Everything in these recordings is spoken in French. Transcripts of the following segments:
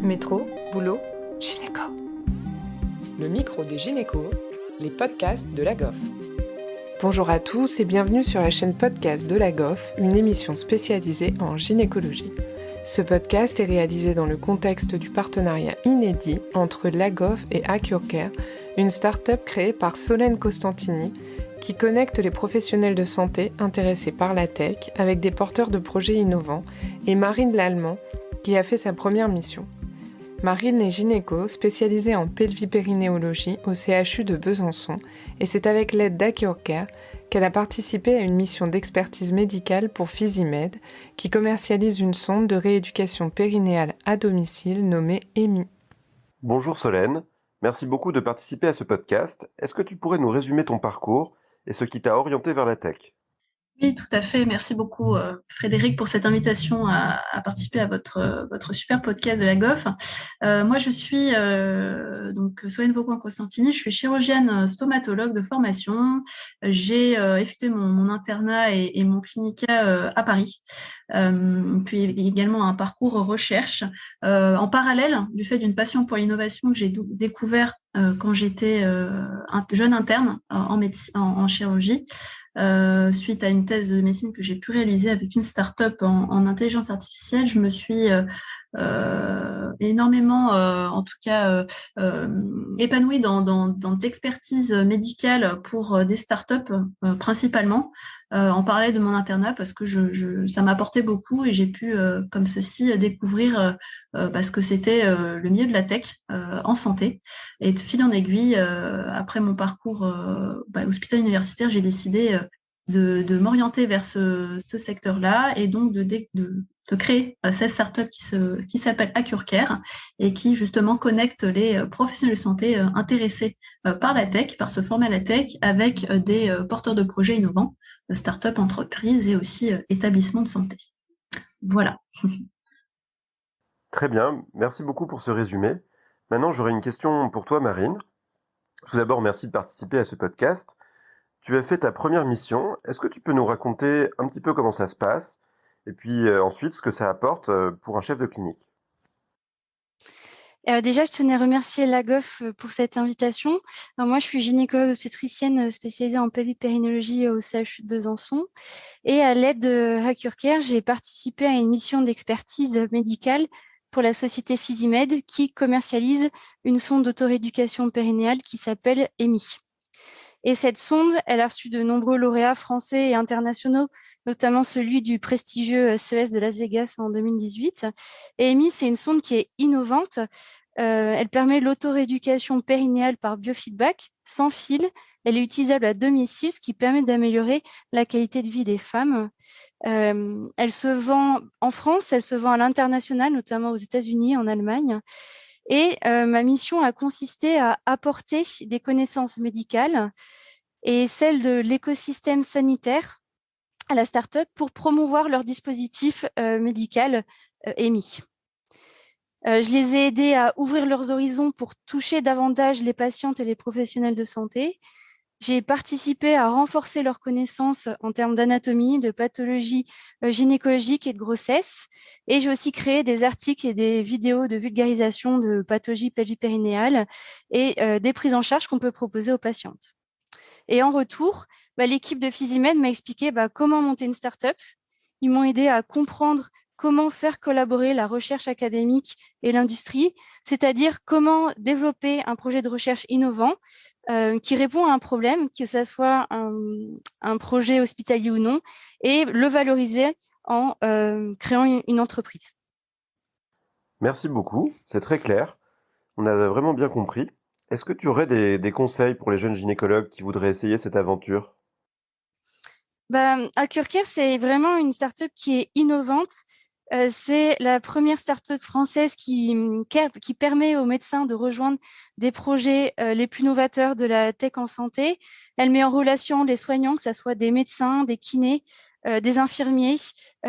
Métro, boulot, gynéco. Le micro des gynécos, les podcasts de la GOF. Bonjour à tous et bienvenue sur la chaîne podcast de la GOF, une émission spécialisée en gynécologie. Ce podcast est réalisé dans le contexte du partenariat inédit entre la GOF et AcureCare, une start-up créée par Solène Costantini qui connecte les professionnels de santé intéressés par la tech avec des porteurs de projets innovants, et Marine Lallemand qui a fait sa première mission. Marine est gynéco spécialisée en pelvipérinéologie au CHU de Besançon et c'est avec l'aide d'AcureCare qu'elle a participé à une mission d'expertise médicale pour Physimed qui commercialise une sonde de rééducation périnéale à domicile nommée EMI. Bonjour Solène, merci beaucoup de participer à ce podcast. Est-ce que tu pourrais nous résumer ton parcours et ce qui t'a orienté vers la tech ? Oui, tout à fait. Merci beaucoup, Frédéric, pour cette invitation à participer à votre super podcast de la GOF. Moi, je suis donc Solène Vauquin-Costantini. Je suis chirurgienne stomatologue de formation. J'ai effectué mon internat et mon clinica à Paris. Puis également un parcours recherche. En parallèle, du fait d'une passion pour l'innovation que j'ai découvert quand j'étais jeune interne en chirurgie. Suite à une thèse de médecine que j'ai pu réaliser avec une start-up en intelligence artificielle, je me suis énormément, en tout cas, épanouie dans l'expertise médicale pour des start-up principalement, en parallèle de mon internat parce que ça m'apportait beaucoup et j'ai pu, comme ceci, découvrir ce que c'était le milieu de la tech en santé. Et de fil en aiguille, après mon parcours hospitalier universitaire, j'ai décidé de m'orienter vers ce secteur-là et donc de créer cette startup qui s'appelle AcureCare et qui justement connecte les professionnels de santé intéressés par la tech, par ce format la tech, avec des porteurs de projets innovants, startup, entreprises et aussi établissements de santé. Voilà. Très bien, merci beaucoup pour ce résumé. Maintenant, j'aurais une question pour toi, Marine. Tout d'abord, merci de participer à ce podcast. Tu as fait ta première mission. Est-ce que tu peux nous raconter un petit peu comment ça se passe et puis ensuite ce que ça apporte pour un chef de clinique ? Déjà, je tenais à remercier la GOF pour cette invitation. Alors, moi, je suis gynécologue obstétricienne spécialisée en pelvipérinéologie au CHU de Besançon. Et à l'aide de AcureCare, j'ai participé à une mission d'expertise médicale pour la société Physimed qui commercialise une sonde d'autorééducation périnéale qui s'appelle EMI. Et cette sonde, elle a reçu de nombreux lauréats français et internationaux, notamment celui du prestigieux CES de Las Vegas en 2018. Et EMI, c'est une sonde qui est innovante. Elle permet l'autorééducation périnéale par biofeedback, sans fil. Elle est utilisable à domicile, ce qui permet d'améliorer la qualité de vie des femmes. Elle se vend en France, elle se vend à l'international, notamment aux États-Unis, en Allemagne. Et ma mission a consisté à apporter des connaissances médicales et celles de l'écosystème sanitaire à la start-up pour promouvoir leur dispositif médical EMI. Je les ai aidés à ouvrir leurs horizons pour toucher davantage les patientes et les professionnels de santé. J'ai participé à renforcer leurs connaissances en termes d'anatomie, de pathologie gynécologique et de grossesse. Et j'ai aussi créé des articles et des vidéos de vulgarisation de pathologie pelvipérinéale et des prises en charge qu'on peut proposer aux patientes. Et en retour, l'équipe de Physimed m'a expliqué comment monter une start-up. Ils m'ont aidé à comprendre comment faire collaborer la recherche académique et l'industrie, c'est-à-dire comment développer un projet de recherche innovant qui répond à un problème, que ce soit un projet hospitalier ou non, et le valoriser en créant une entreprise. Merci beaucoup, c'est très clair. On a vraiment bien compris. Est-ce que tu aurais des conseils pour les jeunes gynécologues qui voudraient essayer cette aventure ? AcureCare, c'est vraiment une start-up qui est innovante. C'est la première start-up française qui permet aux médecins de rejoindre des projets les plus novateurs de la tech en santé. Elle met en relation les soignants, que ce soit des médecins, des kinés, des infirmiers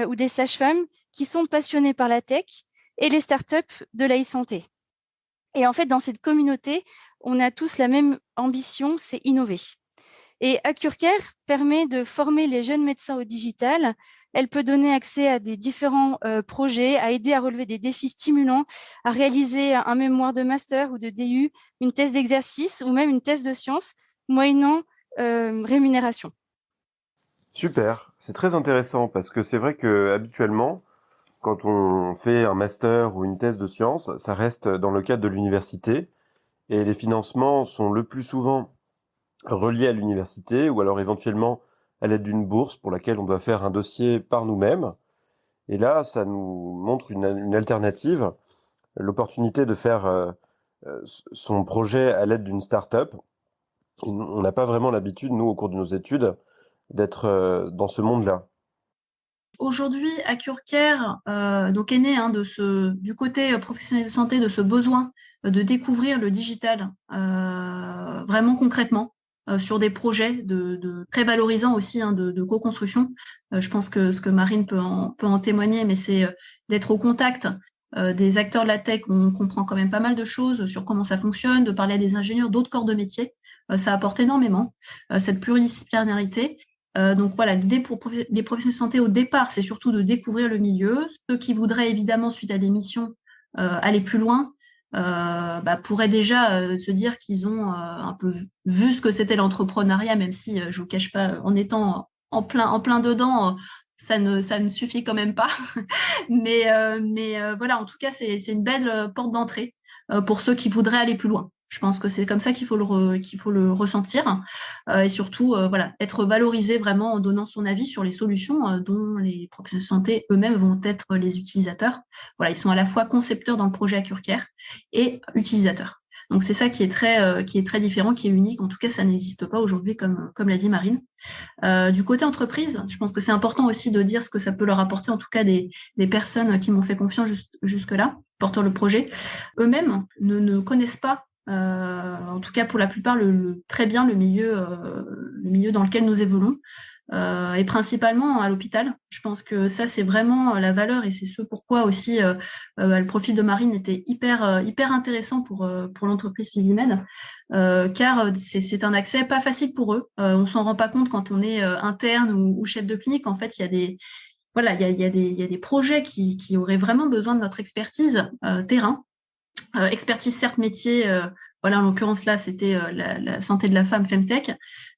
ou des sages-femmes qui sont passionnés par la tech et les start-up de l'e-santé. Et en fait, dans cette communauté, on a tous la même ambition, c'est innover. Et AccurCare permet de former les jeunes médecins au digital. Elle peut donner accès à des différents projets, à aider à relever des défis stimulants, à réaliser un mémoire de master ou de DU, une thèse d'exercice ou même une thèse de sciences, moyennant rémunération. Super, c'est très intéressant parce que c'est vrai que habituellement, quand on fait un master ou une thèse de sciences, ça reste dans le cadre de l'université et les financements sont le plus souvent reliés à l'université ou alors éventuellement à l'aide d'une bourse pour laquelle on doit faire un dossier par nous-mêmes. Et là, ça nous montre une alternative, l'opportunité de faire son projet à l'aide d'une start-up. Et on n'a pas vraiment l'habitude, nous, au cours de nos études, d'être dans ce monde-là. Aujourd'hui, AccurCare donc est né du côté professionnel de santé, de ce besoin de découvrir le digital vraiment concrètement sur des projets très valorisants aussi de co-construction. Je pense que ce que Marine peut en témoigner, mais c'est d'être au contact des acteurs de la tech. On comprend quand même pas mal de choses sur comment ça fonctionne, de parler à des ingénieurs d'autres corps de métier. Ça apporte énormément cette pluridisciplinarité. Donc voilà, l'idée pour les professionnels de santé au départ, c'est surtout de découvrir le milieu. Ceux qui voudraient évidemment, suite à des missions, aller plus loin, pourraient déjà se dire qu'ils ont un peu vu ce que c'était l'entrepreneuriat, même si je vous cache pas, en étant en plein dedans, ça ne suffit quand même pas. mais voilà, en tout cas, c'est une belle porte d'entrée pour ceux qui voudraient aller plus loin. Je pense que c'est comme ça qu'il faut le ressentir et surtout voilà, être valorisé vraiment en donnant son avis sur les solutions dont les professionnels de santé eux-mêmes vont être les utilisateurs. Voilà, ils sont à la fois concepteurs dans le projet AccurCare et utilisateurs. Donc c'est ça qui est très différent, qui est unique. En tout cas, ça n'existe pas aujourd'hui, comme l'a dit Marine. Du côté entreprise, je pense que c'est important aussi de dire ce que ça peut leur apporter, en tout cas des personnes qui m'ont fait confiance jusque-là, portant le projet. Eux-mêmes ne connaissent pas, en tout cas pour la plupart, très bien le milieu dans lequel nous évoluons. Et principalement à l'hôpital. Je pense que ça, c'est vraiment la valeur et c'est ce pourquoi aussi le profil de Marine était hyper intéressant pour l'entreprise Physimed, car c'est un accès pas facile pour eux. On s'en rend pas compte quand on est interne ou chef de clinique. En fait, il y a des projets qui auraient vraiment besoin de notre expertise terrain. Expertise certes métier, voilà, en l'occurrence là c'était la santé de la femme, Femtech,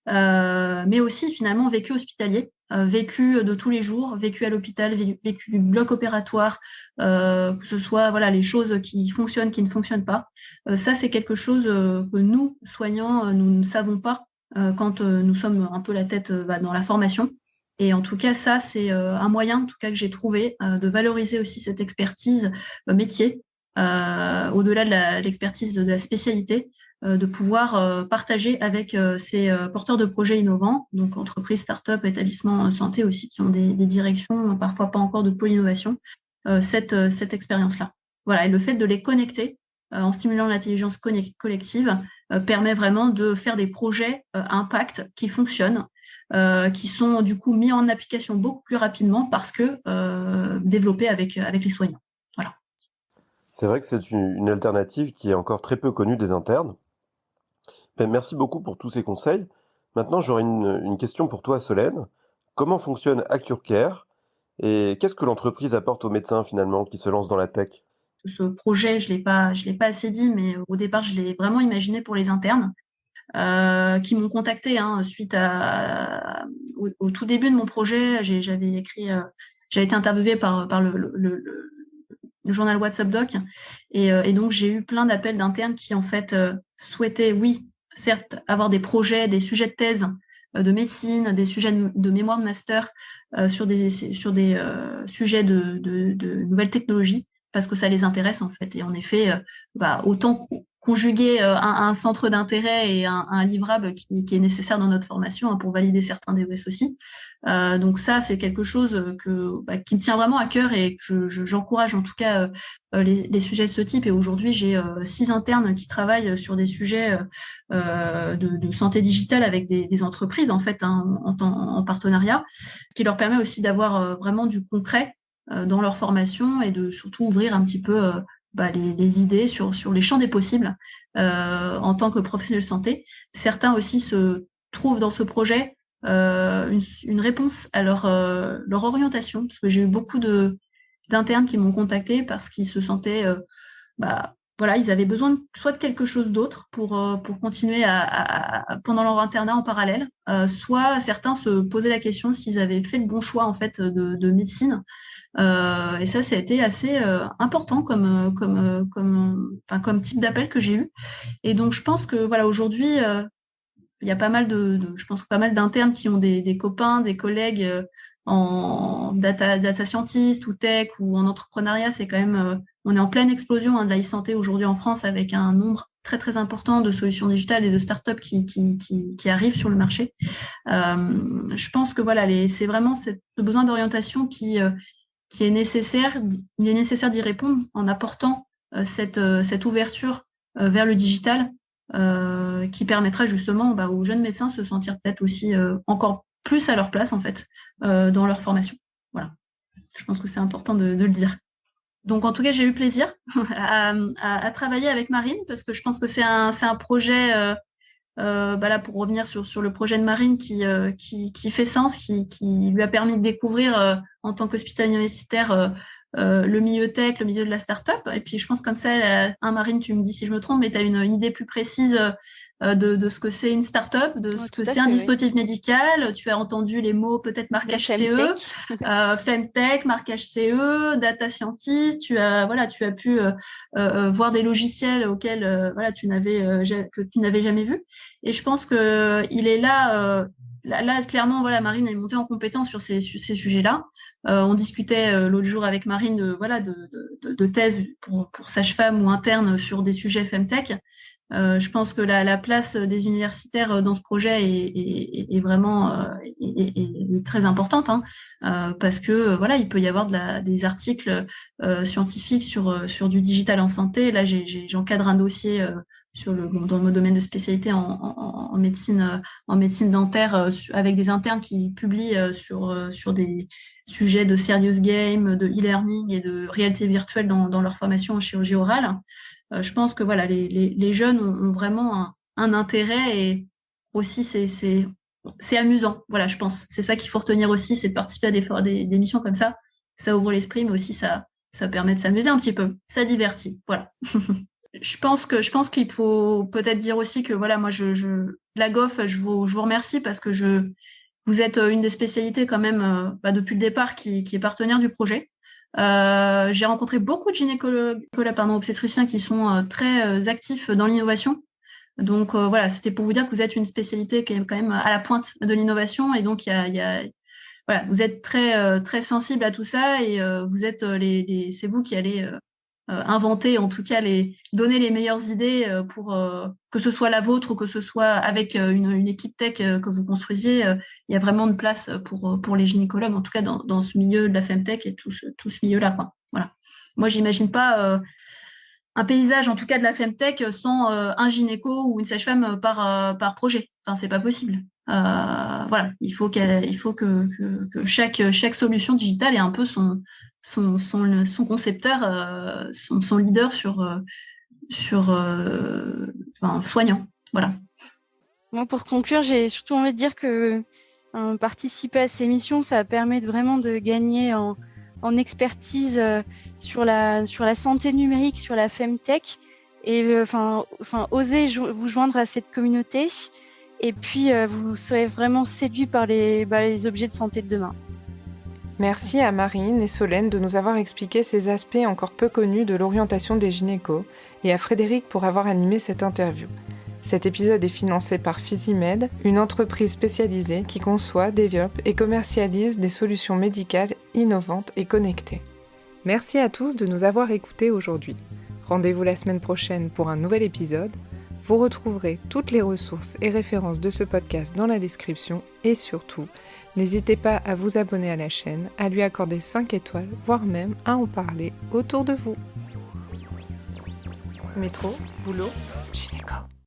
mais aussi finalement vécu hospitalier, vécu de tous les jours, vécu à l'hôpital, vécu du bloc opératoire, que ce soit voilà les choses qui fonctionnent, qui ne fonctionnent pas. Ça c'est quelque chose que nous soignants nous ne savons pas quand nous sommes un peu la tête dans la formation. Et en tout cas, ça, c'est un moyen, en tout cas, que j'ai trouvé de valoriser aussi cette expertise métier. Au-delà de l'expertise de la spécialité, de pouvoir partager avec ces porteurs de projets innovants, donc entreprises, start-up, établissements santé aussi, qui ont des directions, parfois pas encore de pôle innovation, cette expérience-là. Voilà, et le fait de les connecter en stimulant l'intelligence collective permet vraiment de faire des projets à impact qui fonctionnent, qui sont du coup mis en application beaucoup plus rapidement parce que développés avec les soignants. Voilà. C'est vrai que c'est une alternative qui est encore très peu connue des internes. Merci beaucoup pour tous ces conseils. Maintenant, j'aurais une question pour toi, Solène. Comment fonctionne AccurCare et qu'est-ce que l'entreprise apporte aux médecins finalement qui se lancent dans la tech? Ce projet, je l'ai pas assez dit, mais au départ, je l'ai vraiment imaginé pour les internes qui m'ont contacté suite au tout début de mon projet. J'avais été interviewée par le journal WhatsApp Doc et donc j'ai eu plein d'appels d'internes qui en fait souhaitaient, oui, certes, avoir des projets, des sujets de thèse de médecine, des sujets de mémoire de master sur des sujets de nouvelles technologies parce que ça les intéresse en fait. Et en effet, autant conjuguer un centre d'intérêt et un livrable qui est nécessaire dans notre formation pour valider certains DES aussi. Donc ça, c'est quelque chose qui me tient vraiment à cœur et que j'encourage en tout cas les sujets de ce type. Et aujourd'hui, j'ai 6 internes qui travaillent sur des sujets de santé digitale avec des entreprises en fait en partenariat, ce qui leur permet aussi d'avoir vraiment du concret dans leur formation et de surtout ouvrir un petit peu les idées sur les champs des possibles en tant que professionnel de santé. Certains aussi se trouvent dans ce projet une réponse à leur orientation, parce que j'ai eu beaucoup d'internes qui m'ont contacté parce qu'ils se sentaient, voilà, ils avaient besoin soit de quelque chose d'autre pour continuer pendant leur internat en parallèle, soit certains se posaient la question s'ils avaient fait le bon choix en fait de médecine. Et ça a été assez important comme type d'appel que j'ai eu. Et donc je pense que voilà, aujourd'hui il y a pas mal je pense pas mal d'internes qui ont des copains, des collègues en data scientist ou tech ou en entrepreneuriat. C'est quand même, on est en pleine explosion de la e-santé aujourd'hui en France avec un nombre très très important de solutions digitales et de startups qui arrivent sur le marché. Je pense que voilà, c'est vraiment ce besoin d'orientation qui est nécessaire. Il est nécessaire d'y répondre en apportant cette ouverture vers le digital. Qui permettra justement aux jeunes médecins de se sentir peut-être aussi encore plus à leur place en fait dans leur formation. Voilà, je pense que c'est important de le dire. Donc en tout cas, j'ai eu plaisir à travailler avec Marine parce que je pense que c'est un projet, là pour revenir sur le projet de Marine qui fait sens, qui lui a permis de découvrir en tant qu'hospitalier universitaire le milieu tech, le milieu de la start-up. Et puis, je pense comme ça, Marine, tu me dis si je me trompe, mais tu as une idée plus précise de ce que c'est une start-up, de ce que c'est un dispositif médical. Tu as entendu les mots peut-être marquage CE, Femtech, marquage CE, data scientist. Tu as pu voir des logiciels auxquels que tu n'avais jamais vus. Et je pense que il est là. Là, clairement, voilà, Marine est montée en compétence sur ces sujets-là. On discutait l'autre jour avec Marine de thèse pour sage-femme ou interne sur des sujets Femtech. Je pense que la place des universitaires dans ce projet est vraiment est très importante, parce que voilà, il peut y avoir des articles scientifiques sur du digital en santé. Là, j'encadre un dossier dans mon domaine de spécialité en médecine dentaire avec des internes qui publient sur des sujets de serious game, de e-learning et de réalité virtuelle dans leur formation en chirurgie orale. Je pense que voilà, les jeunes ont vraiment un intérêt et aussi c'est amusant. Voilà, je pense. C'est ça qu'il faut retenir aussi, c'est de participer à des missions comme ça. Ça ouvre l'esprit, mais aussi ça permet de s'amuser un petit peu. Ça divertit. Voilà. Je pense qu'il faut peut-être dire aussi que voilà, moi la GOF, je vous remercie parce que vous êtes une des spécialités quand même depuis le départ qui est partenaire du projet. J'ai rencontré beaucoup de gynécologues, obstétriciens qui sont très actifs dans l'innovation. Donc voilà, c'était pour vous dire que vous êtes une spécialité qui est quand même à la pointe de l'innovation et donc voilà, vous êtes très très sensible à tout ça et vous êtes c'est vous qui allez inventer, en tout cas donner les meilleures idées pour que ce soit la vôtre ou que ce soit avec une équipe tech que vous construisiez. Il y a vraiment de place pour les gynécologues, en tout cas dans ce milieu de la femtech et tout ce milieu-là, quoi. Voilà. Moi, j'imagine pas un paysage, en tout cas de la femtech, sans un gynéco ou une sage-femme par projet. Enfin, c'est pas possible. Voilà, il faut que chaque solution digitale ait un peu son concepteur, son leader soignant. Voilà. Moi, pour conclure, j'ai surtout envie de dire que participer à ces missions, ça permet vraiment de gagner en expertise sur la santé numérique, sur la femtech, et oser vous joindre à cette communauté. Et puis, vous serez vraiment séduit par les objets de santé de demain. Merci à Marine et Solène de nous avoir expliqué ces aspects encore peu connus de l'orientation des gynécos et à Frédéric pour avoir animé cette interview. Cet épisode est financé par Physimed, une entreprise spécialisée qui conçoit, développe et commercialise des solutions médicales innovantes et connectées. Merci à tous de nous avoir écoutés aujourd'hui. Rendez-vous la semaine prochaine pour un nouvel épisode. Vous retrouverez toutes les ressources et références de ce podcast dans la description et surtout, n'hésitez pas à vous abonner à la chaîne, à lui accorder 5 étoiles, voire même à en parler autour de vous. Métro, boulot, gynéco.